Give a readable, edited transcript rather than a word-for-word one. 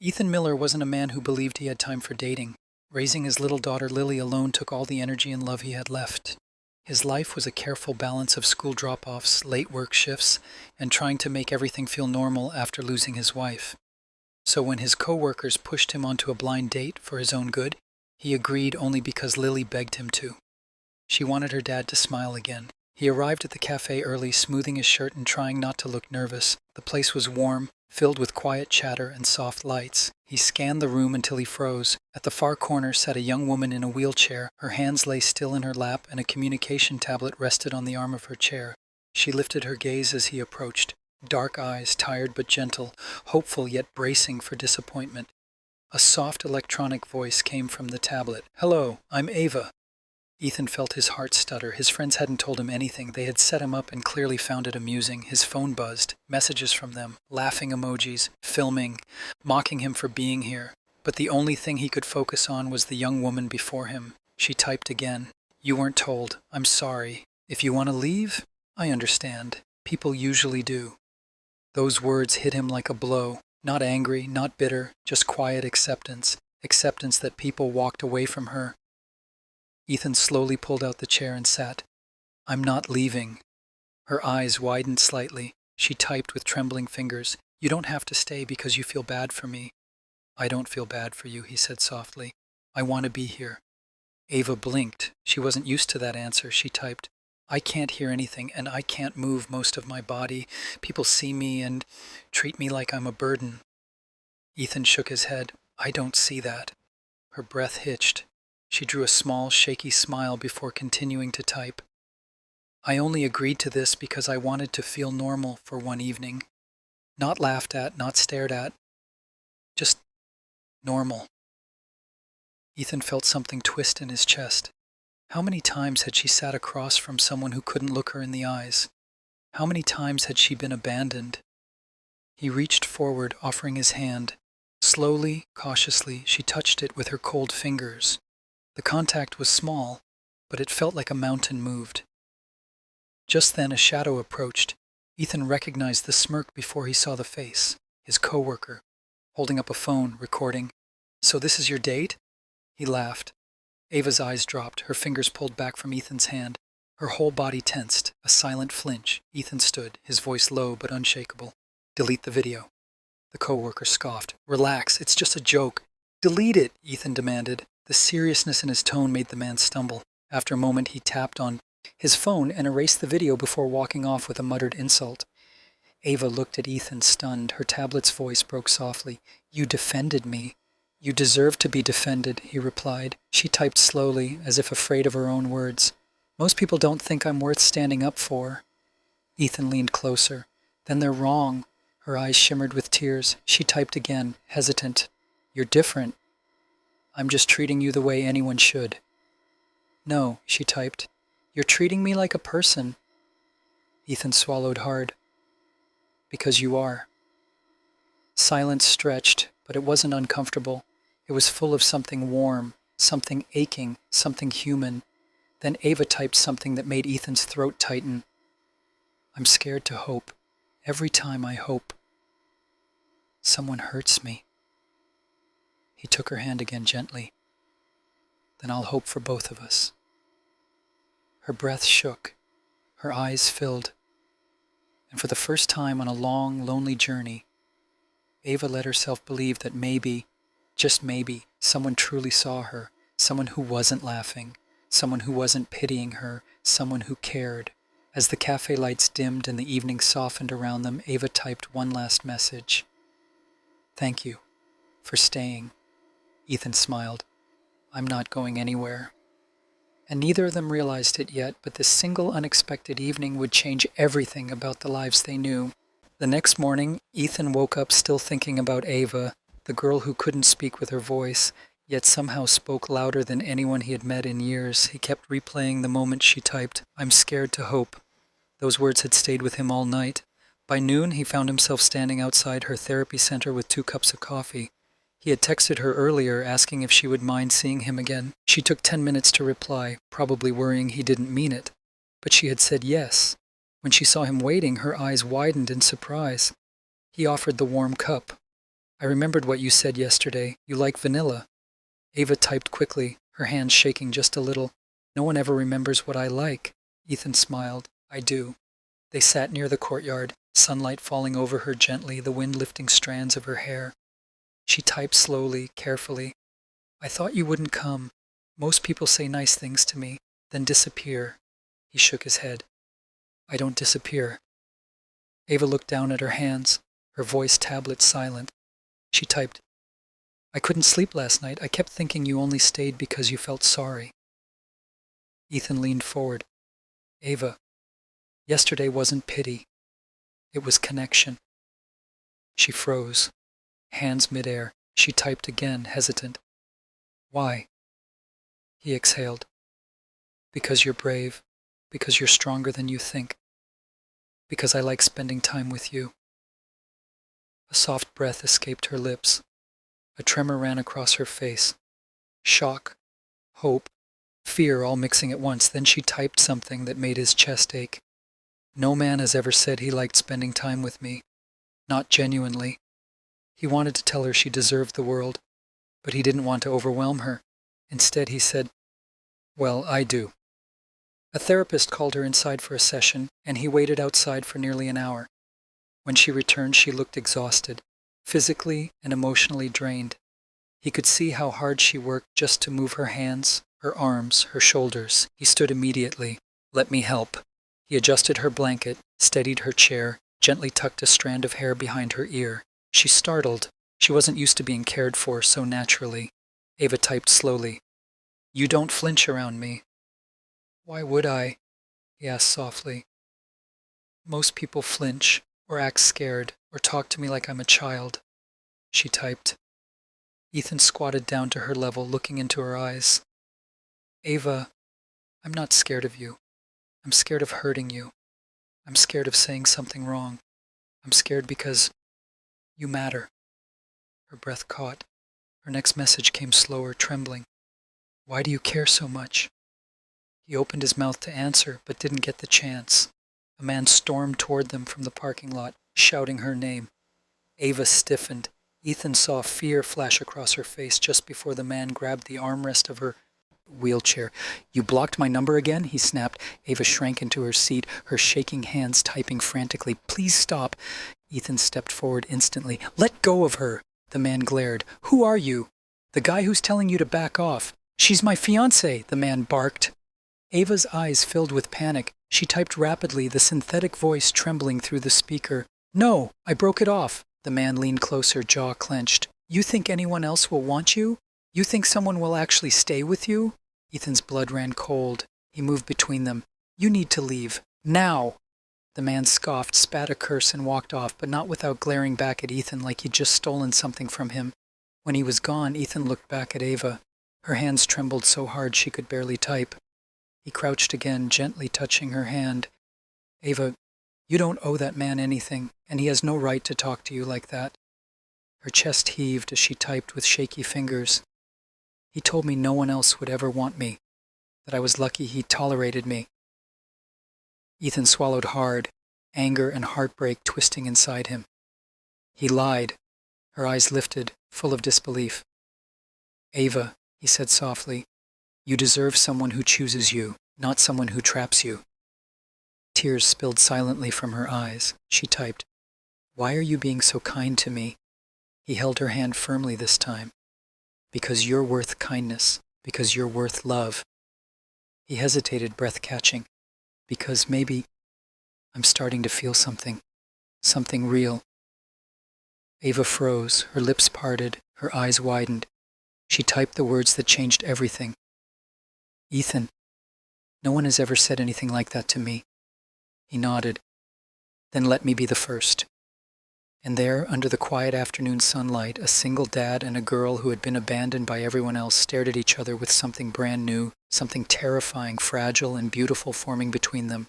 Ethan Miller wasn't a man who believed he had time for dating. Raising his little daughter Lily alone took all the energy and love he had left. His life was a careful balance of school drop-offs, late work shifts, and trying to make everything feel normal after losing his wife. So when his co-workers pushed him onto a blind date for his own good, he agreed only because Lily begged him to. She wanted her dad to smile again. He arrived at the cafe early, smoothing his shirt and trying not to look nervous. The place was warm, filled with quiet chatter and soft lights. He scanned the room until he froze. At the far corner sat a young woman in a wheelchair. Her hands lay still in her lap and a communication tablet rested on the arm of her chair. She lifted her gaze as he approached. Dark eyes, tired but gentle, hopeful yet bracing for disappointment. A soft electronic voice came from the tablet. "Hello, I'm Ava." Ethan felt his heart stutter. His friends hadn't told him anything. They had set him up and clearly found it amusing. His phone buzzed. Messages from them. Laughing emojis. Filming. Mocking him for being here. But the only thing he could focus on was the young woman before him. She typed again. "You weren't told. I'm sorry. If you want to leave, I understand. People usually do." Those words hit him like a blow. Not angry, not bitter, just quiet acceptance. Acceptance that people walked away from her. Ethan slowly pulled out the chair and sat. "I'm not leaving." Her eyes widened slightly. She typed with trembling fingers. "You don't have to stay because you feel bad for me." "I don't feel bad for you," he said softly. "I want to be here." Ava blinked. She wasn't used to that answer. She typed, "I can't hear anything and I can't move most of my body. People see me and treat me like I'm a burden." Ethan shook his head. "I don't see that." Her breath hitched. She drew a small, shaky smile before continuing to type. "I only agreed to this because I wanted to feel normal for one evening. Not laughed at, not stared at. Just normal." Ethan felt something twist in his chest. How many times had she sat across from someone who couldn't look her in the eyes? How many times had she been abandoned? He reached forward, offering his hand. Slowly, cautiously, she touched it with her cold fingers. The contact was small, but it felt like a mountain moved. Just then a shadow approached. Ethan recognized the smirk before he saw the face. His coworker, holding up a phone, recording. "So this is your date?" He laughed. Ava's eyes dropped, her fingers pulled back from Ethan's hand. Her whole body tensed, a silent flinch. Ethan stood, his voice low but unshakable. "Delete the video." The coworker scoffed. "Relax, it's just a joke." "Delete it," Ethan demanded. The seriousness in his tone made the man stumble. After a moment he tapped on his phone and erased the video before walking off with a muttered insult. Ava looked at Ethan, stunned. Her tablet's voice broke softly. "You defended me." "You deserve to be defended," he replied. She typed slowly, as if afraid of her own words. "Most people don't think I'm worth standing up for." Ethan leaned closer. "Then they're wrong." Her eyes shimmered with tears. She typed again, hesitant. "You're different. I'm just treating you the way anyone should." "No," she typed. "You're treating me like a person." Ethan swallowed hard. "Because you are." Silence stretched, but it wasn't uncomfortable. It was full of something warm, something aching, something human. Then Ava typed something that made Ethan's throat tighten. "I'm scared to hope. Every time I hope. Someone hurts me." He took her hand again gently. "Then I'll hope for both of us." Her breath shook. Her eyes filled. And for the first time on a long, lonely journey, Ava let herself believe that maybe, just maybe, someone truly saw her, someone who wasn't laughing, someone who wasn't pitying her, someone who cared. As the cafe lights dimmed and the evening softened around them, Ava typed one last message. "Thank you for staying." Ethan smiled. "I'm not going anywhere." And neither of them realized it yet, but this single unexpected evening would change everything about the lives they knew. The next morning, Ethan woke up still thinking about Ava, the girl who couldn't speak with her voice, yet somehow spoke louder than anyone he had met in years. He kept replaying the moment she typed, "I'm scared to hope." Those words had stayed with him all night. By noon, he found himself standing outside her therapy center with 2 cups of coffee. He had texted her earlier, asking if she would mind seeing him again. She took 10 minutes to reply, probably worrying he didn't mean it. But she had said yes. When she saw him waiting, her eyes widened in surprise. He offered the warm cup. I remembered what you said yesterday. You like vanilla. Ava typed quickly, her hands shaking just a little. No one ever remembers what I like. Ethan smiled. I do. They sat near the courtyard, sunlight falling over her gently, the wind lifting strands of her hair. She typed slowly, carefully. I thought you wouldn't come. Most people say nice things to me, then disappear. He shook his head. I don't disappear. Ava looked down at her hands, her voice tablet silent. She typed, I couldn't sleep last night. I kept thinking you only stayed because you felt sorry. Ethan leaned forward. Ava, yesterday wasn't pity. It was connection. She froze, hands midair. She typed again, hesitant. Why? He exhaled. Because you're brave. Because you're stronger than you think. Because I like spending time with you. A soft breath escaped her lips. A tremor ran across her face. Shock, hope, fear all mixing at once. Then she typed something that made his chest ache. No man has ever said he liked spending time with me. Not genuinely. He wanted to tell her she deserved the world, but he didn't want to overwhelm her. Instead he said, well, I do. A therapist called her inside for a session, and he waited outside for nearly an hour. When she returned, she looked exhausted, physically and emotionally drained. He could see how hard she worked just to move her hands, her arms, her shoulders. He stood immediately. Let me help. He adjusted her blanket, steadied her chair, gently tucked a strand of hair behind her ear. She startled. She wasn't used to being cared for so naturally. Ava typed slowly. You don't flinch around me. Why would I? He asked softly. Most people flinch, or act scared, or talk to me like I'm a child. She typed. Ethan squatted down to her level, looking into her eyes. Ava, I'm not scared of you. I'm scared of hurting you. I'm scared of saying something wrong. I'm scared because you matter. Her breath caught. Her next message came slower, trembling. Why do you care so much? He opened his mouth to answer, but didn't get the chance. A man stormed toward them from the parking lot, shouting her name. Ava stiffened. Ethan saw fear flash across her face just before the man grabbed the armrest of her wheelchair. You blocked my number again? He snapped. Ava shrank into her seat, her shaking hands typing frantically. Please stop. Ethan stepped forward instantly. Let go of her. The man glared. Who are you? The guy who's telling you to back off. She's my fiancée, the man barked. Ava's eyes filled with panic. She typed rapidly, the synthetic voice trembling through the speaker. No, I broke it off. The man leaned closer, jaw clenched. You think anyone else will want you? You think someone will actually stay with you? Ethan's blood ran cold. He moved between them. You need to leave. Now! The man scoffed, spat a curse, and walked off, but not without glaring back at Ethan like he'd just stolen something from him. When he was gone, Ethan looked back at Ava. Her hands trembled so hard she could barely type. He crouched again, gently touching her hand. Ava, you don't owe that man anything, and he has no right to talk to you like that. Her chest heaved as she typed with shaky fingers. He told me no one else would ever want me, that I was lucky he tolerated me. Ethan swallowed hard, anger and heartbreak twisting inside him. He lied. Her eyes lifted, full of disbelief. Ava, he said softly, you deserve someone who chooses you, not someone who traps you. Tears spilled silently from her eyes. She typed, Why are you being so kind to me? He held her hand firmly this time. Because you're worth kindness. Because you're worth love. He hesitated, breath catching. Because maybe I'm starting to feel something. Something real. Ava froze, her lips parted, her eyes widened. She typed the words that changed everything. Ethan, no one has ever said anything like that to me. He nodded. Then let me be the first. And there, under the quiet afternoon sunlight, a single dad and a girl who had been abandoned by everyone else stared at each other with something brand new, something terrifying, fragile, and beautiful forming between them.